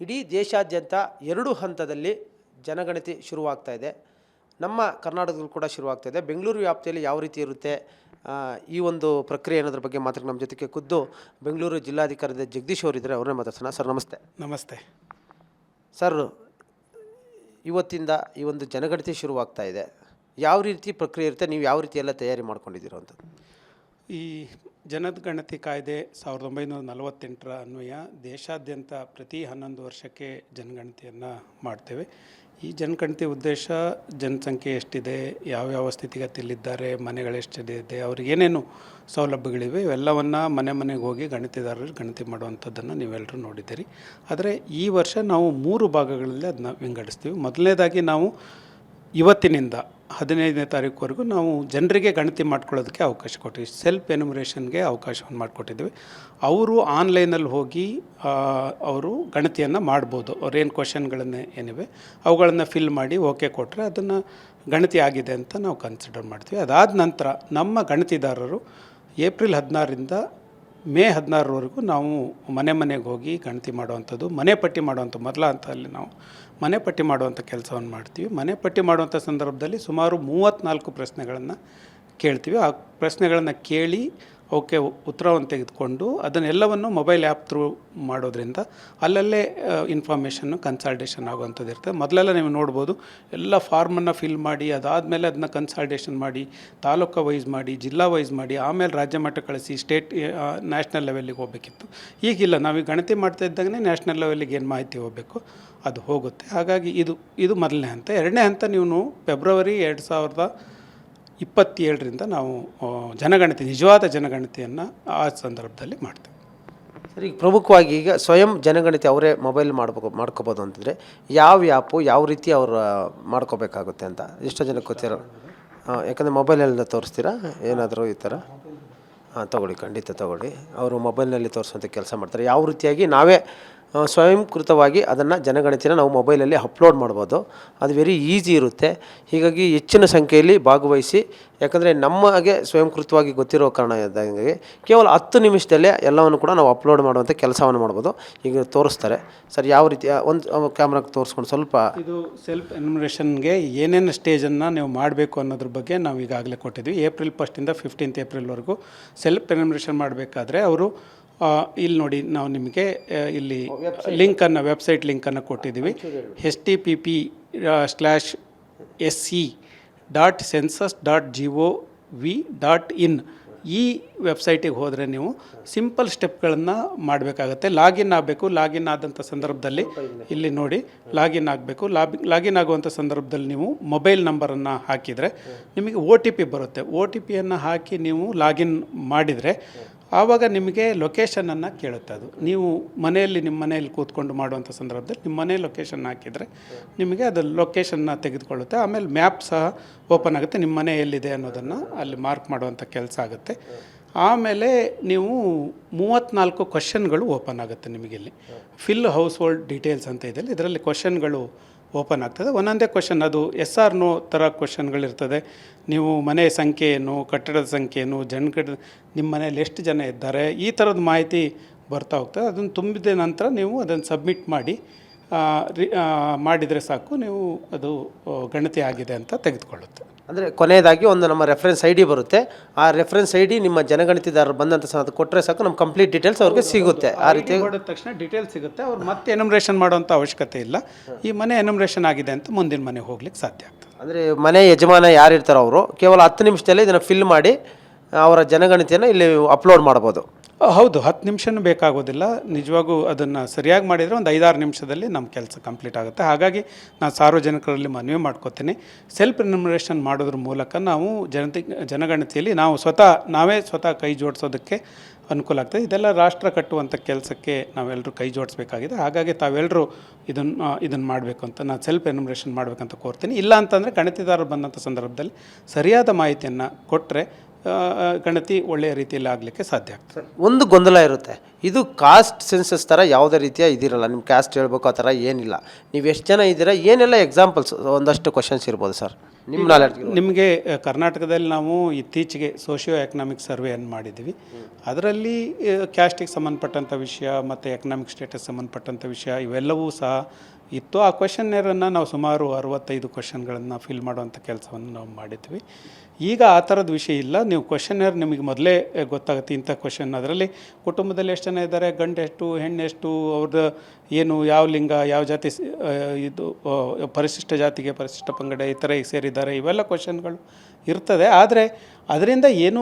ಇಡೀ ದೇಶಾದ್ಯಂತ 2 ಹಂತದಲ್ಲಿ ಜನಗಣತಿ ಶುರುವಾಗ್ತಾ ಇದೆ. ನಮ್ಮ ಕರ್ನಾಟಕದಲ್ಲೂ ಕೂಡ ಶುರುವಾಗ್ತಾ ಇದೆ. ಬೆಂಗಳೂರು ವ್ಯಾಪ್ತಿಯಲ್ಲಿ ಯಾವ ರೀತಿ ಇರುತ್ತೆ ಈ ಒಂದು ಪ್ರಕ್ರಿಯೆ ಅನ್ನೋದ್ರ ಬಗ್ಗೆ ಮಾತ್ರ ನಮ್ಮ ಜೊತೆಗೆ ಖುದ್ದು ಬೆಂಗಳೂರು ಜಿಲ್ಲಾಧಿಕಾರಿ ಜಗದೀಶ್ ಅವರಿದ್ದಾರೆ. ಅವ್ರನ್ನೇ ಮಾತಾಡ್ಸೋಣ. ಸರ್ ನಮಸ್ತೆ. ನಮಸ್ತೆ ಸರ್, ಇವತ್ತಿಂದ ಈ ಒಂದು ಜನಗಣತಿ ಶುರುವಾಗ್ತಾ ಇದೆ. ಯಾವ ರೀತಿ ಪ್ರಕ್ರಿಯೆ ಇರುತ್ತೆ, ನೀವು ಯಾವ ರೀತಿ ಎಲ್ಲ ತಯಾರಿ ಮಾಡ್ಕೊಂಡಿದ್ದೀರೋ ಅಂತ? ಈ ಜನಗಣತಿ ಕಾಯ್ದೆ 1948 ಅನ್ವಯ ದೇಶಾದ್ಯಂತ ಪ್ರತಿ 11 ವರ್ಷಕ್ಕೆ ಜನಗಣತಿಯನ್ನು ಮಾಡ್ತೇವೆ. ಈ ಜನಗಣತಿ ಉದ್ದೇಶ ಜನಸಂಖ್ಯೆ ಎಷ್ಟಿದೆ, ಯಾವ್ಯಾವ ಸ್ಥಿತಿಗತಿಯಲ್ಲಿದ್ದಾರೆ, ಮನೆಗಳೆಷ್ಟಿದೆ, ಅವ್ರಿಗೆ ಏನೇನು ಸೌಲಭ್ಯಗಳಿವೆ, ಇವೆಲ್ಲವನ್ನು ಮನೆಗೆ ಹೋಗಿ ಗಣತಿದಾರರು ಗಣತಿ ಮಾಡುವಂಥದ್ದನ್ನು ನೀವೆಲ್ಲರೂ ನೋಡಿದ್ದೀರಿ. ಆದರೆ ಈ ವರ್ಷ ನಾವು 3 ಭಾಗಗಳಲ್ಲಿ ಅದನ್ನ ವಿಂಗಡಿಸ್ತೀವಿ. ಮೊದಲನೇದಾಗಿ ನಾವು ಇವತ್ತಿನಿಂದ 15ನೇ ತಾರೀಕುವರೆಗೂ ನಾವು ಜನರಿಗೆ ಗಣತಿ ಮಾಡ್ಕೊಳ್ಳೋದಕ್ಕೆ ಅವಕಾಶ ಕೊಟ್ಟಿದ್ವಿ. ಸೆಲ್ಫ್ ಎನ್ಯುಮರೇಷನ್ಗೆ ಅವಕಾಶವನ್ನು ಮಾಡಿಕೊಟ್ಟಿದ್ವಿ. ಅವರು ಆನ್ಲೈನಲ್ಲಿ ಹೋಗಿ ಅವರು ಗಣತಿಯನ್ನು ಮಾಡ್ಬೋದು. ಅವ್ರೇನು ಕ್ವಶನ್ಗಳನ್ನು ಏನಿವೆ ಅವುಗಳನ್ನು ಫಿಲ್ ಮಾಡಿ ಓಕೆ ಕೊಟ್ಟರೆ ಅದನ್ನು ಗಣತಿ ಆಗಿದೆ ಅಂತ ನಾವು ಕನ್ಸಿಡರ್ ಮಾಡ್ತೀವಿ. ಅದಾದ ನಂತರ ನಮ್ಮ ಗಣತಿದಾರರು ಏಪ್ರಿಲ್ 16ರಿಂದ ಮೇ 16ರವರೆಗೂ ನಾವು ಮನೆಗೆ ಹೋಗಿ ಗಣತಿ ಮಾಡುವಂಥದ್ದು, ಮನೆ ಪಟ್ಟಿ ಮಾಡುವಂಥ ಮೊದಲ ಹಂತದಲ್ಲಿ ನಾವು ಮನೆ ಪಟ್ಟಿ ಮಾಡುವಂಥ ಕೆಲಸವನ್ನು ಮಾಡ್ತೀವಿ. ಮನೆ ಪಟ್ಟಿ ಮಾಡುವಂಥ ಸಂದರ್ಭದಲ್ಲಿ ಸುಮಾರು 34 ಪ್ರಶ್ನೆಗಳನ್ನು ಕೇಳ್ತೀವಿ. ಆ ಪ್ರಶ್ನೆಗಳನ್ನು ಕೇಳಿ ಅವಕ್ಕೆ ಉತ್ತರವನ್ನು ತೆಗೆದುಕೊಂಡು ಅದನ್ನೆಲ್ಲವನ್ನು ಮೊಬೈಲ್ ಆ್ಯಪ್ ಥ್ರೂ ಮಾಡೋದ್ರಿಂದ ಅಲ್ಲಲ್ಲೇ ಇನ್ಫಾರ್ಮೇಷನ್ನು ಕನ್ಸಲ್ಟೇಷನ್ ಆಗುವಂಥದ್ದು ಇರ್ತದೆ. ಮೊದಲೆಲ್ಲ ನೀವು ನೋಡ್ಬೋದು, ಎಲ್ಲ ಫಾರ್ಮನ್ನು ಫಿಲ್ ಮಾಡಿ ಅದಾದಮೇಲೆ ಅದನ್ನ ಕನ್ಸಲ್ಟೇಷನ್ ಮಾಡಿ ತಾಲೂಕು ವೈಸ್ ಮಾಡಿ ಜಿಲ್ಲಾ ವೈಸ್ ಮಾಡಿ ಆಮೇಲೆ ರಾಜ್ಯ ಮಟ್ಟ ಕಳಿಸಿ ಸ್ಟೇಟ್ ನ್ಯಾಷನಲ್ ಲೆವೆಲ್ಲಿಗೆ ಹೋಗಬೇಕಿತ್ತು. ಈಗಿಲ್ಲ, ನಾವೀಗ ಗಣತಿ ಮಾಡ್ತಾ ಇದ್ದಾಗನೇ ನ್ಯಾಷನಲ್ ಲೆವೆಲ್ಲಿಗೆ ಏನು ಮಾಹಿತಿ ಹೋಗಬೇಕು ಅದು ಹೋಗುತ್ತೆ. ಹಾಗಾಗಿ ಇದು ಮೊದಲನೇ ಹಂತ. ಎರಡನೇ ಹಂತ ನೀವು ಫೆಬ್ರವರಿ 2027ರಿಂದ ನಾವು ಜನಗಣತಿ, ನಿಜವಾದ ಜನಗಣತಿಯನ್ನು ಆ ಸಂದರ್ಭದಲ್ಲಿ ಮಾಡ್ತೇವೆ. ಸರ್, ಈಗ ಪ್ರಮುಖವಾಗಿ ಈಗ ಸ್ವಯಂ ಜನಗಣತಿ ಅವರೇ ಮೊಬೈಲ್ ಮಾಡ್ಕೋಬೋದು ಅಂತಂದರೆ ಯಾವ ಆ್ಯಪು ಯಾವ ರೀತಿ ಅವ್ರು ಮಾಡ್ಕೋಬೇಕಾಗುತ್ತೆ ಅಂತ ಎಷ್ಟೋ ಜನಕ್ಕೆ ಗೊತ್ತಿರೋ? ಯಾಕಂದರೆ ಮೊಬೈಲಲ್ಲಿ ತೋರಿಸ್ತೀರಾ ಏನಾದರೂ ಈ ಥರ? ತೊಗೊಳ್ಳಿ, ಖಂಡಿತ ತೊಗೊಳ್ಳಿ. ಅವರು ಮೊಬೈಲ್ನಲ್ಲಿ ತೋರಿಸುವಂಥ ಕೆಲಸ ಮಾಡ್ತಾರೆ. ಯಾವ ರೀತಿಯಾಗಿ ನಾವೇ ಸ್ವಯಂಕೃತವಾಗಿ ಅದನ್ನು ಜನಗಣತಿನ ನಾವು ಮೊಬೈಲಲ್ಲಿ ಅಪ್ಲೋಡ್ ಮಾಡ್ಬೋದು. ಅದು ವೆರಿ ಈಸಿ ಇರುತ್ತೆ. ಹೀಗಾಗಿ ಹೆಚ್ಚಿನ ಸಂಖ್ಯೆಯಲ್ಲಿ ಭಾಗವಹಿಸಿ, ಯಾಕಂದರೆ ನಮಗೆ ಸ್ವಯಂಕೃತವಾಗಿ ಗೊತ್ತಿರೋ ಕಾರಣದಾಗಿ ಕೇವಲ 10 ನಿಮಿಷದಲ್ಲೇ ಎಲ್ಲವನ್ನು ಕೂಡ ನಾವು ಅಪ್ಲೋಡ್ ಮಾಡುವಂಥ ಕೆಲಸವನ್ನು ಮಾಡ್ಬೋದು. ಈಗ ತೋರಿಸ್ತಾರೆ ಸರ್ ಯಾವ ರೀತಿ ಒಂದು ಕ್ಯಾಮ್ರಾಗೆ ತೋರಿಸ್ಕೊಂಡು ಸ್ವಲ್ಪ. ಇದು ಸೆಲ್ಫ್ ಎನ್ಯುಮರೇಷನ್ಗೆ ಏನೇನು ಸ್ಟೇಜನ್ನು ನೀವು ಮಾಡಬೇಕು ಅನ್ನೋದ್ರ ಬಗ್ಗೆ ನಾವು ಈಗಾಗಲೇ ಕೊಟ್ಟಿದ್ವಿ. ಏಪ್ರಿಲ್ 1ರಿಂದ 15th ಏಪ್ರಿಲ್ವರೆಗೂ ಸೆಲ್ಫ್ ಎನ್ಯುಮರೇಷನ್ ಮಾಡಬೇಕಾದ್ರೆ ಅವರು ಇಲ್ಲಿ ನೋಡಿ, ನಾವು ನಿಮಗೆ ಇಲ್ಲಿ ಲಿಂಕನ್ನು, ವೆಬ್ಸೈಟ್ ಲಿಂಕನ್ನು ಕೊಟ್ಟಿದ್ದೀವಿ. https://se.census.gov.in ಈ ವೆಬ್ಸೈಟಿಗೆ ಹೋದರೆ ನೀವು ಸಿಂಪಲ್ ಸ್ಟೆಪ್ಗಳನ್ನು ಮಾಡಬೇಕಾಗತ್ತೆ. ಲಾಗಿನ್ ಆಗಬೇಕು. ಲಾಗಿನ್ ಆದಂಥ ಸಂದರ್ಭದಲ್ಲಿ ಇಲ್ಲಿ ನೋಡಿ ಲಾಗಿನ್ ಆಗಬೇಕು. ಲಾಗಿನ್ ಆಗುವಂಥ ಸಂದರ್ಭದಲ್ಲಿ ನೀವು ಮೊಬೈಲ್ ನಂಬರನ್ನು ಹಾಕಿದರೆ ನಿಮಗೆ OTP ಬರುತ್ತೆ. OTPಯನ್ನು ಹಾಕಿ ನೀವು ಲಾಗಿನ್ ಮಾಡಿದರೆ ಆವಾಗ ನಿಮಗೆ ಲೊಕೇಶನನ್ನು ಕೇಳುತ್ತೆ. ಅದು ನೀವು ನಿಮ್ಮ ಮನೆಯಲ್ಲಿ ಕೂತ್ಕೊಂಡು ಮಾಡುವಂಥ ಸಂದರ್ಭದಲ್ಲಿ ನಿಮ್ಮ ಮನೆ ಲೊಕೇಶನ್ ಹಾಕಿದರೆ ನಿಮಗೆ ಅದು ಲೊಕೇಶನ್ನ ತೆಗೆದುಕೊಳ್ಳುತ್ತೆ. ಆಮೇಲೆ ಮ್ಯಾಪ್ ಸಹ ಓಪನ್ ಆಗುತ್ತೆ. ನಿಮ್ಮ ಮನೆ ಎಲ್ಲಿದೆ ಅನ್ನೋದನ್ನು ಅಲ್ಲಿ ಮಾರ್ಕ್ ಮಾಡುವಂಥ ಕೆಲಸ ಆಗುತ್ತೆ. ಆಮೇಲೆ ನೀವು 34 ಕ್ವಶನ್ಗಳು ಓಪನ್ ಆಗುತ್ತೆ ನಿಮಗಿಲ್ಲಿ. ಫಿಲ್ ಹೌಸ್ ಹೋಲ್ಡ್ ಡೀಟೇಲ್ಸ್ ಅಂತ ಇದೆ, ಇದರಲ್ಲಿ ಕ್ವಶನ್ಗಳು ಓಪನ್ ಆಗ್ತದೆ. ಒಂದೊಂದೇ ಕ್ವಶನ್, ಅದು ಎಸ್ ಆರ್ ನೋ ಥರ ಕ್ವಶನ್ಗಳಿರ್ತದೆ. ನೀವು ಮನೆ ಸಂಖ್ಯೆ ಏನು, ಕಟ್ಟಡದ ಸಂಖ್ಯೆ ಏನು, ನಿಮ್ಮ ಮನೆಯಲ್ಲಿ ಎಷ್ಟು ಜನ ಇದ್ದಾರೆ, ಈ ಥರದ ಮಾಹಿತಿ ಬರ್ತಾ ಹೋಗ್ತದೆ. ಅದನ್ನು ತುಂಬಿದ ನಂತರ ನೀವು ಅದನ್ನು ಸಬ್ಮಿಟ್ ಮಾಡಿದರೆ ಸಾಕು, ನೀವು ಅದು ಗಣತಿ ಆಗಿದೆ ಅಂತ ತೆಗೆದುಕೊಳ್ಳುತ್ತೆ. ಅಂದರೆ ಕೊನೆಯದಾಗಿ ಒಂದು ನಮ್ಮ ರೆಫರೆನ್ಸ್ ID ಬರುತ್ತೆ. ಆ ರೆಫರೆನ್ಸ್ ID ನಿಮ್ಮ ಜನಗಣತಿದಾರರು ಬಂದಂಥ ಅದು ಕೊಟ್ಟರೆ ಸಾಕು, ನಮ್ಮ ಕಂಪ್ಲೀಟ್ ಡೀಟೇಲ್ಸ್ ಅವ್ರಿಗೆ ಸಿಗುತ್ತೆ. ಆ ರೀತಿ ಮಾಡಿದ ತಕ್ಷಣ ಡೀಟೇಲ್ಸ್ ಸಿಗುತ್ತೆ. ಅವ್ರು ಮತ್ತೆ ಎನ್ಯುಮರೇಷನ್ ಮಾಡುವಂಥ ಅವಶ್ಯಕತೆ ಇಲ್ಲ. ಈ ಮನೆ ಎನ್ಯುಮರೇಷನ್ ಆಗಿದೆ ಅಂತ ಮುಂದಿನ ಮನೆ ಹೋಗ್ಲಿಕ್ಕೆ ಸಾಧ್ಯ ಆಗ್ತದೆ. ಅಂದರೆ ಮನೆ ಯಜಮಾನ ಯಾರಿರ್ತಾರೋ ಅವರು ಕೇವಲ 10 ನಿಮಿಷದಲ್ಲಿ ಇದನ್ನು ಫಿಲ್ ಮಾಡಿ ಅವರ ಜನಗಣತಿಯನ್ನು ಇಲ್ಲಿ ಅಪ್ಲೋಡ್ ಮಾಡ್ಬೋದು. ಹೌದು, 10 ನಿಮಿಷನೂ ಬೇಕಾಗೋದಿಲ್ಲ. ನಿಜವಾಗೂ ಅದನ್ನು ಸರಿಯಾಗಿ ಮಾಡಿದರೆ ಒಂದು 5-6 ನಿಮಿಷದಲ್ಲಿ ನಮ್ಮ ಕೆಲಸ ಕಂಪ್ಲೀಟ್ ಆಗುತ್ತೆ. ಹಾಗಾಗಿ ನಾನು ಸಾರ್ವಜನಿಕರಲ್ಲಿ ಮನವಿ ಮಾಡ್ಕೋತೀನಿ, ಸೆಲ್ಫ್ ಎನ್ಯುಮರೇಷನ್ ಮಾಡೋದ್ರ ಮೂಲಕ ನಾವು ಜನಗಣತಿಯಲ್ಲಿ ನಾವೇ ಸ್ವತಃ ಕೈ ಜೋಡಿಸೋದಕ್ಕೆ ಅನುಕೂಲ ಆಗ್ತದೆ. ಇದೆಲ್ಲ ರಾಷ್ಟ್ರ ಕಟ್ಟುವಂಥ ಕೆಲಸಕ್ಕೆ ನಾವೆಲ್ಲರೂ ಕೈ ಜೋಡಿಸ್ಬೇಕಾಗಿದೆ. ಹಾಗಾಗಿ ತಾವೆಲ್ಲರೂ ಇದನ್ನು ಮಾಡಬೇಕು ಅಂತ, ನಾನು ಸೆಲ್ಫ್ ಎನ್ಯುಮರೇಷನ್ ಮಾಡಬೇಕಂತ ಕೋರ್ತೀನಿ. ಇಲ್ಲ ಅಂತಂದರೆ ಗಣತಿದಾರರು ಬಂದಂಥ ಸಂದರ್ಭದಲ್ಲಿ ಸರಿಯಾದ ಮಾಹಿತಿಯನ್ನು ಕೊಟ್ಟರೆ ಗಣತಿ ಒಳ್ಳೆಯ ರೀತಿಯಲ್ಲಿ ಆಗಲಿಕ್ಕೆ ಸಾಧ್ಯ ಆಗ್ತದೆ. ಒಂದು ಗೊಂದಲ ಇರುತ್ತೆ, ಇದು ಕಾಸ್ಟ್ ಸೆನ್ಸಸ್ ಥರ ಯಾವುದೇ ರೀತಿಯ ಇದಿರಲ್ಲ, ನಿಮ್ಮ ಕ್ಯಾಸ್ಟ್ ಹೇಳ್ಬೇಕು ಆ ಥರ ಏನಿಲ್ಲ. ನೀವು ಎಷ್ಟು ಜನ ಇದ್ದೀರಾ, ಏನೆಲ್ಲ ಎಕ್ಸಾಂಪಲ್ಸ್ ಒಂದಷ್ಟು ಕ್ವಶನ್ಸ್ ಇರ್ಬೋದು ಸರ್ ನಿಮ್ಮ ನಾಲೆಡ್ಜ್? ನಿಮಗೆ ಕರ್ನಾಟಕದಲ್ಲಿ ನಾವು ಇತ್ತೀಚೆಗೆ ಸೋಷಿಯೋ ಎಕನಾಮಿಕ್ ಸರ್ವೆಯನ್ನು ಮಾಡಿದ್ದೀವಿ. ಅದರಲ್ಲಿ ಕ್ಯಾಸ್ಟಿಗೆ ಸಂಬಂಧಪಟ್ಟಂಥ ವಿಷಯ ಮತ್ತು ಎಕನಾಮಿಕ್ ಸ್ಟೇಟಸ್ ಸಂಬಂಧಪಟ್ಟಂಥ ವಿಷಯ ಇವೆಲ್ಲವೂ ಸಹ ಇತ್ತು. ಆ ಕ್ವೆಶನ್ನೇರನ್ನು ನಾವು ಸುಮಾರು 65 ಕ್ವೆಶನ್ಗಳನ್ನು ಫಿಲ್ ಮಾಡುವಂಥ ಕೆಲಸವನ್ನು ನಾವು ಮಾಡಿದ್ವಿ. ಈಗ ಆ ಥರದ ವಿಷಯ ಇಲ್ಲ. ನೀವು ಕ್ವೆಶನ್ನೇರ್ ನಿಮಗೆ ಮೊದಲೇ ಗೊತ್ತಾಗುತ್ತೆ ಇಂಥ ಕ್ವೆಶನ್. ಅದರಲ್ಲಿ ಕುಟುಂಬದಲ್ಲಿ ಎಷ್ಟು ಜನ ಇದ್ದಾರೆ, ಗಂಡೆಷ್ಟು ಹೆಣ್ಣೆಷ್ಟು, ಅವ್ರದ್ದು ಏನು, ಯಾವ ಲಿಂಗ, ಯಾವ ಜಾತಿ, ಇದು ಪರಿಶಿಷ್ಟ ಜಾತಿಗೆ ಪರಿಶಿಷ್ಟ ಪಂಗಡ ಈ ಥರ ಸೇರಿದ್ದಾರೆ, ಇವೆಲ್ಲ ಕ್ವೆಶನ್ಗಳು ಇರ್ತದೆ. ಆದರೆ ಅದರಿಂದ ಏನೂ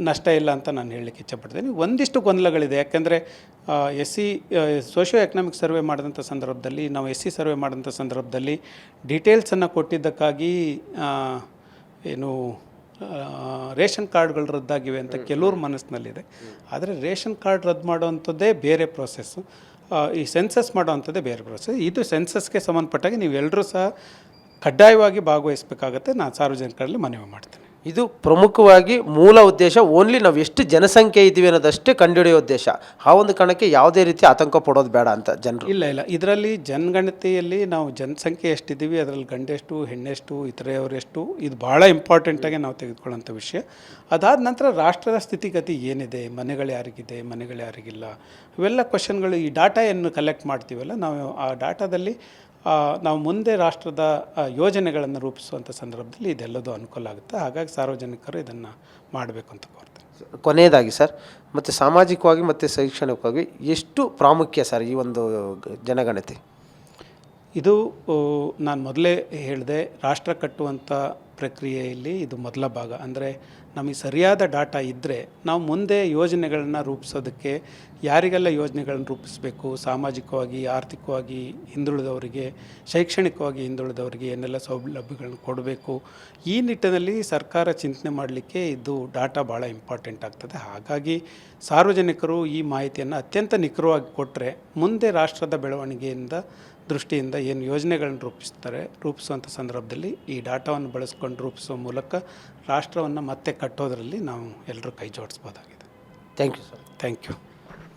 ನಷ್ಟ ಇಲ್ಲ ಅಂತ ನಾನು ಹೇಳಲಿಕ್ಕೆ ಇಚ್ಛಪಡ್ತೀನಿ. ಒಂದಿಷ್ಟು ಗೊಂದಲಗಳಿದೆ. ಯಾಕೆಂದರೆ ಸೋಷಿಯೋ ಎಕನಾಮಿಕ್ ಸರ್ವೆ ಮಾಡಿದಂಥ ಸಂದರ್ಭದಲ್ಲಿ, ನಾವು SC ಸರ್ವೆ ಮಾಡಿದಂಥ ಸಂದರ್ಭದಲ್ಲಿ ಡೀಟೇಲ್ಸನ್ನು ಕೊಟ್ಟಿದ್ದಕ್ಕಾಗಿ ಏನು ರೇಷನ್ ಕಾರ್ಡ್ಗಳು ರದ್ದಾಗಿವೆ ಅಂತ ಕೆಲವ್ರ ಮನಸ್ಸಿನಲ್ಲಿದೆ. ಆದರೆ ರೇಷನ್ ಕಾರ್ಡ್ ರದ್ದು ಮಾಡೋವಂಥದ್ದೇ ಬೇರೆ ಪ್ರೋಸೆಸ್ಸು, ಈ ಸೆನ್ಸಸ್ ಮಾಡೋವಂಥದ್ದೇ ಬೇರೆ ಪ್ರೋಸೆಸ್. ಇದು ಸೆನ್ಸಸ್ಗೆ ಸಂಬಂಧಪಟ್ಟಾಗ ನೀವೆಲ್ಲರೂ ಸಹ ಕಡ್ಡಾಯವಾಗಿ ಭಾಗವಹಿಸಬೇಕಾಗತ್ತೆ. ನಾನು ಸಾರ್ವಜನಿಕರಲ್ಲಿ ಮನವಿ ಮಾಡ್ತೇನೆ. ಇದು ಪ್ರಮುಖವಾಗಿ ಮೂಲ ಉದ್ದೇಶ ಓನ್ಲಿ ನಾವು ಎಷ್ಟು ಜನಸಂಖ್ಯೆ ಇದ್ದೀವಿ ಅನ್ನೋದಷ್ಟೇ ಕಂಡುಹಿಡಿಯೋ ಉದ್ದೇಶ. ಆ ಒಂದು ಕಾರಣಕ್ಕೆ ಯಾವುದೇ ರೀತಿ ಆತಂಕ ಪಡೋದು ಬೇಡ ಅಂತ ಜನರು. ಇಲ್ಲ, ಇದರಲ್ಲಿ ಜನಗಣತಿಯಲ್ಲಿ ನಾವು ಜನಸಂಖ್ಯೆ ಎಷ್ಟಿದ್ದೀವಿ, ಅದರಲ್ಲಿ ಗಂಡೆಷ್ಟು ಹೆಣ್ಣೆಷ್ಟು ಇತರೆಯವರೆಷ್ಟು, ಇದು ಭಾಳ ಇಂಪಾರ್ಟೆಂಟಾಗಿ ನಾವು ತೆಗೆದುಕೊಳ್ಳೋಂಥ ವಿಷಯ. ಅದಾದ ನಂತರ ರಾಷ್ಟ್ರದ ಸ್ಥಿತಿಗತಿ ಏನಿದೆ, ಮನೆಗಳು ಯಾರಿಗಿದೆ, ಮನೆಗಳು ಯಾರಿಗಿಲ್ಲ, ಇವೆಲ್ಲ ಕ್ವಶನ್ಗಳು, ಈ ಡಾಟಾ ಏನು ಕಲೆಕ್ಟ್ ಮಾಡ್ತೀವಲ್ಲ ನಾವು, ಆ ಡಾಟಾದಲ್ಲಿ ನಾವು ಮುಂದೆ ರಾಷ್ಟ್ರದ ಯೋಜನೆಗಳನ್ನು ರೂಪಿಸುವಂಥ ಸಂದರ್ಭದಲ್ಲಿ ಇದೆಲ್ಲದೂ ಅನುಕೂಲ ಆಗುತ್ತೆ. ಹಾಗಾಗಿ ಸಾರ್ವಜನಿಕರು ಇದನ್ನು ಮಾಡಬೇಕು ಅಂತ ಕೋರ್ತೇನೆ. ಕೊನೆಯದಾಗಿ ಸರ್, ಮತ್ತು ಸಾಮಾಜಿಕವಾಗಿ ಮತ್ತು ಶೈಕ್ಷಣಿಕವಾಗಿ ಎಷ್ಟು ಪ್ರಾಮುಖ್ಯ ಸರ್ ಈ ಒಂದು ಜನಗಣತಿ? ಇದು ನಾನು ಮೊದಲೇ ಹೇಳಿದೆ, ರಾಷ್ಟ್ರ ಕಟ್ಟುವಂಥ ಪ್ರಕ್ರಿಯೆಯಲ್ಲಿ ಇದು ಮೊದಲ ಭಾಗ. ಅಂದರೆ ನಮಗೆ ಸರಿಯಾದ ಡಾಟಾ ಇದ್ದರೆ ನಾವು ಮುಂದೆ ಯೋಜನೆಗಳನ್ನು ರೂಪಿಸೋದಕ್ಕೆ, ಯಾರಿಗೆಲ್ಲ ಯೋಜನೆಗಳನ್ನು ರೂಪಿಸಬೇಕು, ಸಾಮಾಜಿಕವಾಗಿ ಆರ್ಥಿಕವಾಗಿ ಹಿಂದುಳಿದವರಿಗೆ, ಶೈಕ್ಷಣಿಕವಾಗಿ ಹಿಂದುಳಿದವರಿಗೆ ಏನೆಲ್ಲ ಸೌಲಭ್ಯಗಳನ್ನು ಕೊಡಬೇಕು, ಈ ನಿಟ್ಟಿನಲ್ಲಿ ಸರ್ಕಾರ ಚಿಂತನೆ ಮಾಡಲಿಕ್ಕೆ ಇದು ಡಾಟಾ ಭಾಳ ಇಂಪಾರ್ಟೆಂಟ್ ಆಗ್ತದೆ. ಹಾಗಾಗಿ ಸಾರ್ವಜನಿಕರು ಈ ಮಾಹಿತಿಯನ್ನು ಅತ್ಯಂತ ನಿಖರವಾಗಿ ಕೊಟ್ಟರೆ ಮುಂದೆ ರಾಷ್ಟ್ರದ ಬೆಳವಣಿಗೆಯಿಂದ ದೃಷ್ಟಿಯಿಂದ ಏನು ಯೋಜನೆಗಳನ್ನು ರೂಪಿಸುವಂಥ ಸಂದರ್ಭದಲ್ಲಿ ಈ ಡಾಟಾವನ್ನು ಬಳಸ್ಕೊಂಡು ರೂಪಿಸುವ ಮೂಲಕ ರಾಷ್ಟ್ರವನ್ನು ಮತ್ತೆ ಕಟ್ಟೋದರಲ್ಲಿ ನಾವು ಎಲ್ಲರೂ ಕೈ ಜೋಡಿಸ್ಬೋದಾಗಿದೆ. Thank you sir. Thank you.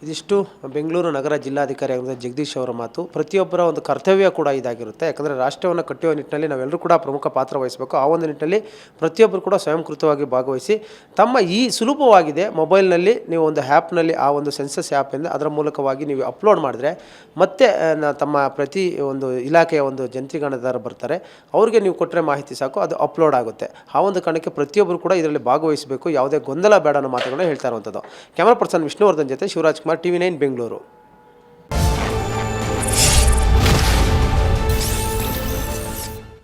ಇದಿಷ್ಟು ಬೆಂಗಳೂರು ನಗರ ಜಿಲ್ಲಾಧಿಕಾರಿ ಆಗಿರುವ ಜಗದೀಶ್ ಅವರ ಮಾತು. ಪ್ರತಿಯೊಬ್ಬರ ಒಂದು ಕರ್ತವ್ಯ ಕೂಡ ಇದಾಗಿರುತ್ತೆ. ಯಾಕಂದರೆ ರಾಷ್ಟ್ರವನ್ನು ಕಟ್ಟುವ ನಿಟ್ಟಿನಲ್ಲಿ ನಾವೆಲ್ಲರೂ ಕೂಡ ಪ್ರಮುಖ ಪಾತ್ರ ವಹಿಸಬೇಕು. ಆ ಒಂದು ನಿಟ್ಟಿನಲ್ಲಿ ಪ್ರತಿಯೊಬ್ಬರು ಕೂಡ ಸ್ವಯಂಕೃತವಾಗಿ ಭಾಗವಹಿಸಿ ತಮ್ಮ ಈ ಸುಲಭವಾಗಿದೆ ಮೊಬೈಲ್ನಲ್ಲಿ ನೀವು ಒಂದು ಆ್ಯಪ್ನಲ್ಲಿ ಆ ಒಂದು ಸೆನ್ಸಸ್ ಆ್ಯಪಿಂದ ಅದರ ಮೂಲಕವಾಗಿ ನೀವು ಅಪ್ಲೋಡ್ ಮಾಡಿದ್ರೆ ಮತ್ತೆ ತಮ್ಮ ಪ್ರತಿ ಒಂದು ಇಲಾಖೆಯ ಒಂದು ಜಂತ್ರಿಗಣದಾರರು ಬರ್ತಾರೆ, ಅವ್ರಿಗೆ ನೀವು ಕೊಟ್ಟರೆ ಮಾಹಿತಿ ಸಾಕು, ಅದು ಅಪ್ಲೋಡ್ ಆಗುತ್ತೆ. ಆ ಒಂದು ಕಾರಣಕ್ಕೆ ಪ್ರತಿಯೊಬ್ಬರು ಕೂಡ ಇದರಲ್ಲಿ ಭಾಗವಹಿಸಬೇಕು. ಯಾವುದೇ ಗೊಂದಲ ಬೇಡ ಅನ್ನೋ ಮಾತುಗಳನ್ನ ಹೇಳ್ತಾ ಇರುವಂಥದ್ದು. ಕ್ಯಾಮರಾ ಪರ್ಸನ್ ವಿಷ್ಣುವರ್ಧನ್ ಜೊತೆ ಶಿವರಾಜ್ ಕುಮಾರ್, TV9 ಬೆಂಗಳೂರು.